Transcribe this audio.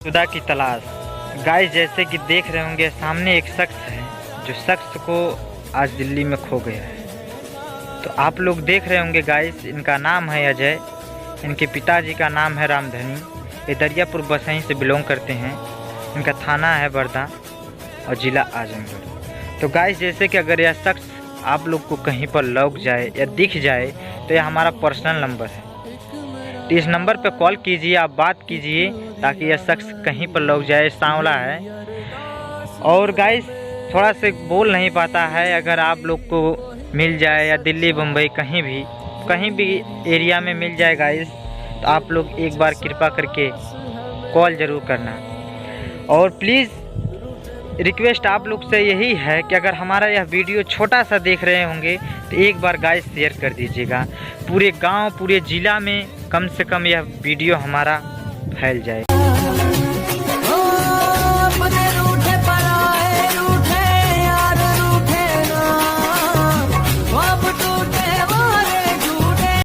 खुदा की तलाश। गाइस जैसे कि देख रहे होंगे सामने एक शख्स है जो शख्स को आज दिल्ली में खो गया है। तो आप लोग देख रहे होंगे गाइस, इनका नाम है अजय, इनके पिताजी का नाम है रामधनी। ये दरियापुर बसहीं से बिलोंग करते हैं। इनका थाना है बरदा और ज़िला आजमगढ़। तो गाइस जैसे कि अगर यह शख्स आप लोग को कहीं पर लौक जाए या दिख जाए तो यह हमारा पर्सनल नंबर है। तो इस नंबर पर कॉल कीजिए, आप बात कीजिए ताकि यह शख्स कहीं पर लौक जाए। सांवला है और गाइस थोड़ा से बोल नहीं पाता है। अगर आप लोग को मिल जाए या दिल्ली बम्बई कहीं भी एरिया में मिल जाए गाइस, तो आप लोग एक बार कृपा करके कॉल ज़रूर करना। और प्लीज़ रिक्वेस्ट आप लोग से यही है कि अगर हमारा यह वीडियो छोटा सा देख रहे होंगे तो एक बार गाइस शेयर कर दीजिएगा। पूरे गांव पूरे ज़िला में कम से कम यह वीडियो हमारा फैल जाए।